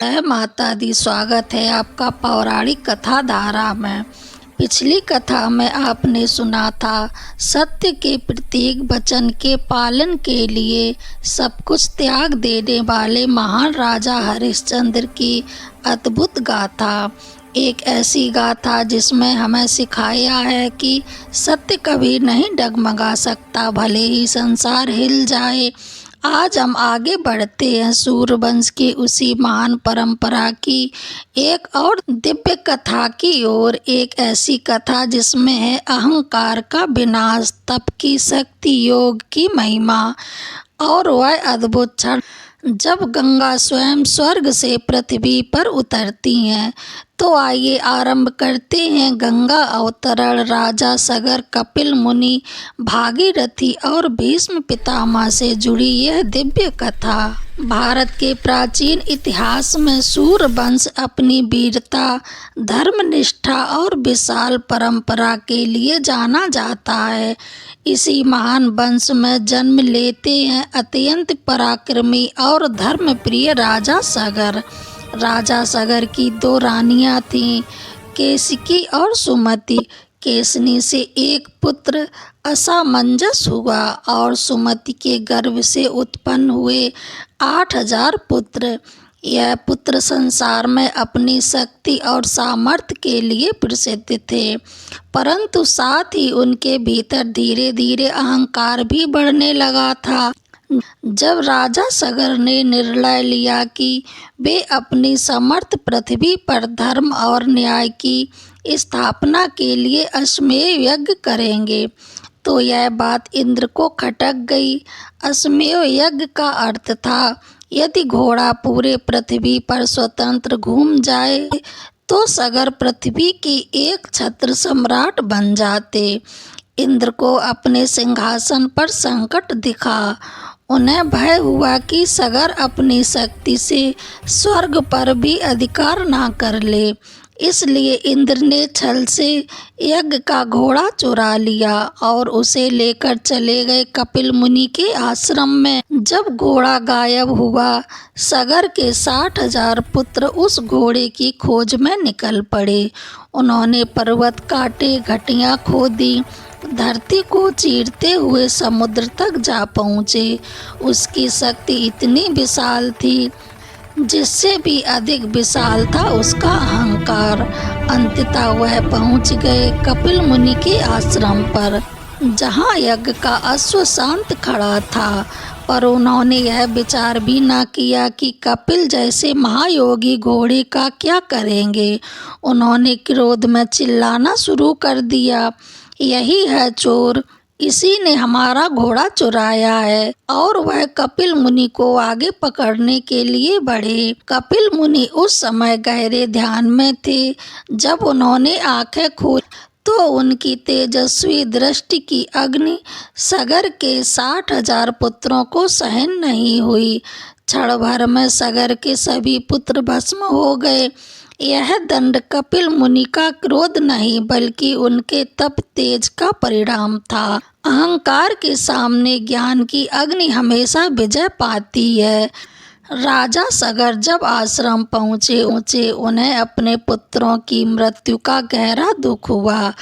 जय माता दी। स्वागत है आपका पौराणिक कथा धारा में। पिछली कथा में आपने सुना था सत्य के प्रत्येक वचन के पालन के लिए सब कुछ त्याग देने वाले महान राजा हरिश्चंद्र की अद्भुत गाथा। एक ऐसी गाथा जिसमें हमें सिखाया है कि सत्य कभी नहीं डगमगा सकता, भले ही संसार हिल जाए। आज हम आगे बढ़ते हैं सूर्यवंश की उसी महान परंपरा की एक और दिव्य कथा की ओर। एक ऐसी कथा जिसमें है अहंकार का विनाश, तप की शक्ति, योग की महिमा और वह अद्भुत क्षण जब गंगा स्वयं स्वर्ग से पृथ्वी पर उतरती हैं। तो आइए आरंभ करते हैं गंगा अवतरण, राजा सगर, कपिल मुनि, भागीरथी और भीष्म पितामह से जुड़ी यह दिव्य कथा। भारत के प्राचीन इतिहास में सूर्यवंश अपनी वीरता, धर्मनिष्ठा और विशाल परंपरा के लिए जाना जाता है। इसी महान वंश में जन्म लेते हैं अत्यंत पराक्रमी और धर्मप्रिय राजा सगर। राजा सगर की दो रानियां थीं, केसकी और सुमति। केसनी से एक पुत्र असामंजस हुआ और सुमति के गर्भ से उत्पन्न हुए 8000 पुत्र। यह पुत्र संसार में अपनी शक्ति और सामर्थ्य के लिए प्रसिद्ध थे, परंतु साथ ही उनके भीतर धीरे धीरे अहंकार भी बढ़ने लगा था। जब राजा सगर ने निर्णय लिया कि वे अपनी समर्थ पृथ्वी पर धर्म और न्याय की स्थापना के लिए अश्वमेध यज्ञ करेंगे, तो यह बात इंद्र को खटक गई। अश्वमेध यज्ञ का अर्थ था यदि घोड़ा पूरे पृथ्वी पर स्वतंत्र घूम जाए तो सगर पृथ्वी की एक छत्र सम्राट बन जाते। इंद्र को अपने सिंहासन पर संकट दिखा। उन्हें भय हुआ कि सगर अपनी शक्ति से स्वर्ग पर भी अधिकार ना कर ले। इसलिए इंद्र ने छल से यज्ञ का घोड़ा चुरा लिया और उसे लेकर चले गए कपिल मुनि के आश्रम में। जब घोड़ा गायब हुआ, सगर के 60,000 पुत्र उस घोड़े की खोज में निकल पड़े। उन्होंने पर्वत काटे, घाटियां खोदी, धरती को चीरते हुए समुद्र तक जा पहुँचे। उसकी शक्ति इतनी विशाल थी जिससे भी अधिक विशाल था उसका अहंकार। अंततः वह पहुंच गए कपिल मुनि के आश्रम पर, जहां यज्ञ का अश्व शांत खड़ा था। पर उन्होंने यह विचार भी ना किया कि कपिल जैसे महायोगी घोड़े का क्या करेंगे। उन्होंने क्रोध में चिल्लाना शुरू कर दिया, यही है चोर, इसी ने हमारा घोड़ा चुराया है। और वह कपिल मुनि को आगे पकड़ने के लिए बढ़े। कपिल मुनि उस समय गहरे ध्यान में थे। जब उन्होंने आंखें खोली तो उनकी तेजस्वी दृष्टि की अग्नि सगर के 60,000 पुत्रों को सहन नहीं हुई। क्षण भर में सगर के सभी पुत्र भस्म हो गए। यह दंड कपिल मुनि का क्रोध नहीं बल्कि उनके तप तेज का परिणाम था। अहंकार के सामने ज्ञान की अग्नि हमेशा विजय पाती है। राजा सगर जब आश्रम पहुँचे उन्हें अपने पुत्रों की मृत्यु का गहरा दुख हुआ।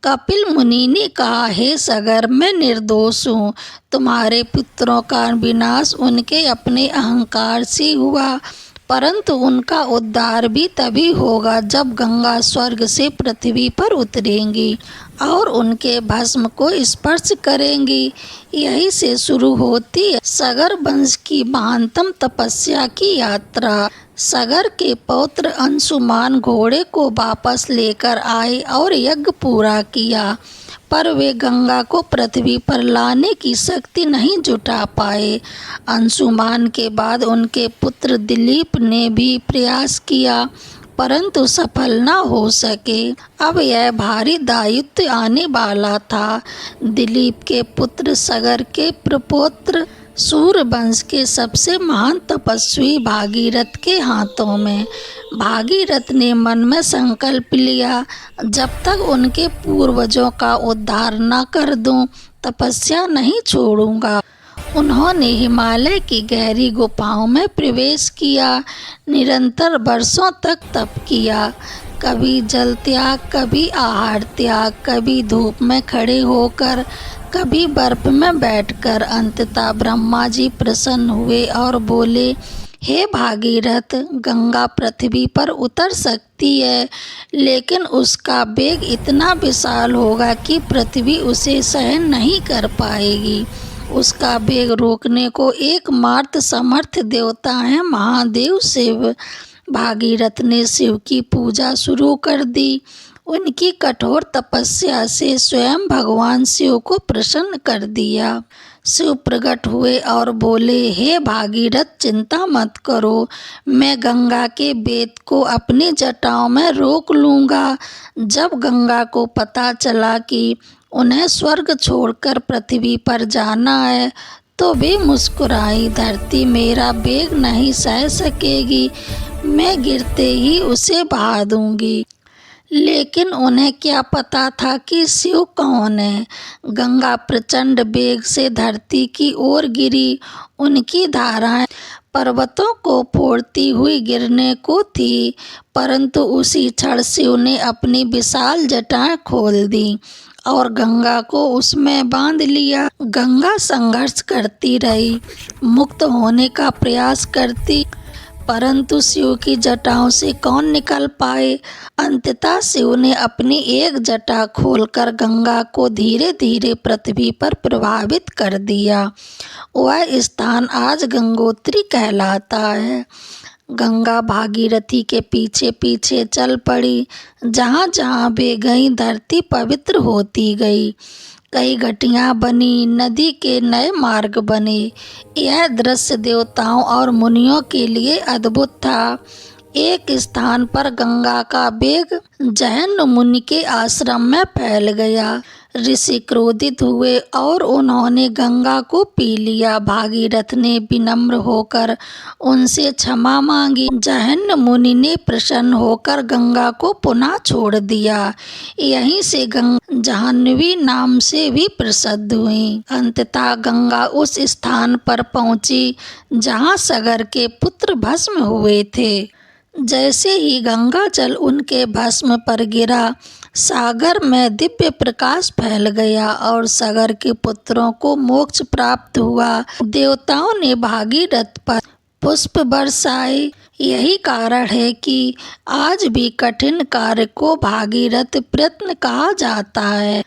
कपिल मुनि ने कहा, हे सगर, मैं निर्दोष हूँ। तुम्हारे पुत्रों का विनाश उनके अपने अहंकार से हुआ, परंतु उनका उद्धार भी तभी होगा जब गंगा स्वर्ग से पृथ्वी पर उतरेंगी और उनके भस्म को स्पर्श करेंगी। यही से शुरू होती है सगर वंश की महानतम तपस्या की यात्रा। सगर के पौत्र अंशुमान घोड़े को वापस लेकर आए और यज्ञ पूरा किया, पर वे गंगा को पृथ्वी पर लाने की शक्ति नहीं जुटा पाए। अंशुमान के बाद उनके पुत्र दिलीप ने भी प्रयास किया, परंतु सफल न हो सके। अब यह भारी दायित्व आने वाला था। दिलीप के पुत्र सगर के प्रपौत्र सूर्यवंश के सबसे महान तपस्वी भागीरथ के हाथों में। भागीरथ ने मन में संकल्प लिया, जब तक उनके पूर्वजों का उद्धार न कर दूं, तपस्या नहीं छोड़ूंगा। उन्होंने हिमालय की गहरी गुफाओं में प्रवेश किया, निरंतर वर्षों तक तप किया, कभी जल त्याग, कभी आहार त्याग, कभी धूप में खड़े होकर, कभी बर्फ में बैठकर। अंततः ब्रह्मा जी प्रसन्न हुए और बोले, हे भागीरथ, गंगा पृथ्वी पर उतर सकती है, लेकिन उसका वेग इतना विशाल होगा कि पृथ्वी उसे सहन नहीं कर पाएगी। उसका वेग रोकने को एकमात्र समर्थ देवता है महादेव शिव। भागीरथ ने शिव की पूजा शुरू कर दी। उनकी कठोर तपस्या से स्वयं भगवान शिव को प्रसन्न कर दिया। शिव प्रकट हुए और बोले, हे भागीरथ, चिंता मत करो, मैं गंगा के वेग को अपनी जटाओं में रोक लूँगा। जब गंगा को पता चला कि उन्हें स्वर्ग छोड़कर पृथ्वी पर जाना है, तो वे मुस्कुराई, धरती मेरा वेग नहीं सह सकेगी, मैं गिरते ही उसे बहा दूंगी। लेकिन उन्हें क्या पता था कि शिव कौन है। गंगा प्रचंड वेग से धरती की ओर गिरी। उनकी धाराएं पर्वतों को फोड़ती हुई गिरने को थी, परंतु उसी क्षण शिव ने अपनी विशाल जटाएं खोल दी और गंगा को उसमें बांध लिया। गंगा संघर्ष करती रही, मुक्त होने का प्रयास करती, परंतु शिव की जटाओं से कौन निकल पाए। अंततः शिव ने अपनी एक जटा खोलकर गंगा को धीरे धीरे पृथ्वी पर प्रभावित कर दिया। वह स्थान आज गंगोत्री कहलाता है। गंगा भागीरथी के पीछे पीछे चल पड़ी। जहाँ जहाँ वे गईं, धरती पवित्र होती गई। कई घाटियाँ बनी, नदी के नए मार्ग बने। यह दृश्य देवताओं और मुनियों के लिए अद्भुत था। एक स्थान पर गंगा का वेग जैन मुनि के आश्रम में फैल गया। ऋषि क्रोधित हुए और उन्होंने गंगा को पी लिया। भागीरथ ने विनम्र होकर उनसे क्षमा मांगी। जैन मुनि ने प्रसन्न होकर गंगा को पुनः छोड़ दिया। यहीं से गंगा जाह्नवी नाम से भी प्रसिद्ध हुई। अंततः गंगा उस स्थान पर पहुंची जहां सगर के पुत्र भस्म हुए थे। जैसे ही गंगा जल उनके भस्म पर गिरा, सागर में दिव्य प्रकाश फैल गया और सगर के पुत्रों को मोक्ष प्राप्त हुआ। देवताओं ने भागीरथ पर पुष्प बरसाए। यही कारण है कि आज भी कठिन कार्य को भागीरथ प्रयत्न कहा जाता है।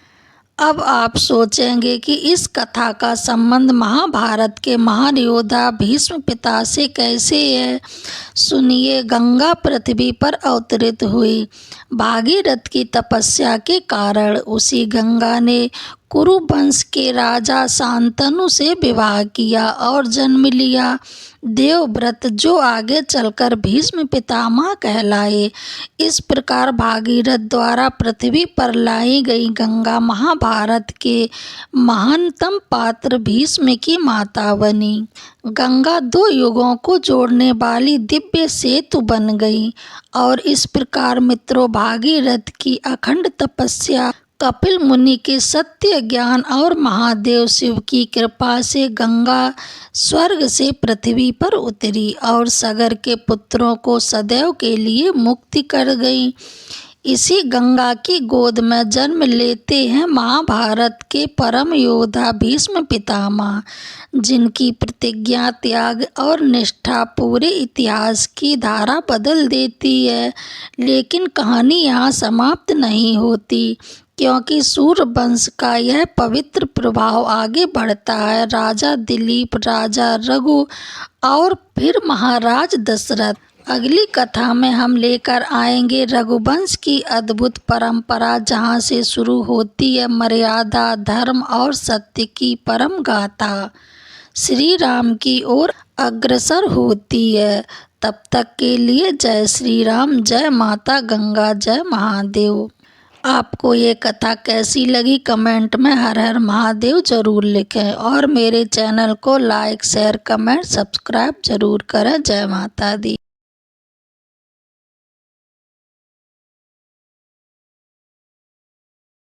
अब आप सोचेंगे कि इस कथा का संबंध महाभारत के महान योद्धा भीष्म पिता से कैसे है। सुनिए, गंगा पृथ्वी पर अवतरित हुई भागीरथ की तपस्या के कारण। उसी गंगा ने कुरु वंश के राजा शांतनु से विवाह किया और जन्म लिया। देवव्रत, जो आगे चलकर भीष्म पितामह कहलाए। इस प्रकार भागीरथ द्वारा पृथ्वी पर लाई गई गंगा महाभारत के महानतम पात्र भीष्म की माता बनी। गंगा दो युगों को जोड़ने वाली दिव्य सेतु बन गई और इस प्रकार मित्रों, भागीरथ की अखंड तपस्या, कपिल मुनि के सत्य ज्ञान और महादेव शिव की कृपा से गंगा स्वर्ग से पृथ्वी पर उतरी और सगर के पुत्रों को सदैव के लिए मुक्ति कर गई। इसी गंगा की गोद में जन्म लेते हैं महाभारत के परम योद्धा भीष्म पितामह, जिनकी प्रतिज्ञा, त्याग और निष्ठा पूरे इतिहास की धारा बदल देती है। लेकिन कहानी यहाँ समाप्त नहीं होती, क्योंकि सूर्यवंश का यह पवित्र प्रभाव आगे बढ़ता है। राजा दिलीप, राजा रघु और फिर महाराज दशरथ। अगली कथा में हम लेकर आएंगे रघुवंश की अद्भुत परंपरा, जहाँ से शुरू होती है मर्यादा, धर्म और सत्य की परम गाथा, श्री राम की ओर अग्रसर होती है। तब तक के लिए जय श्री राम, जय माता गंगा, जय महादेव। आपको ये कथा कैसी लगी कमेंट में हर हर महादेव जरूर लिखें और मेरे चैनल को लाइक, शेयर, कमेंट, सब्सक्राइब जरूर करें। जय माता दी।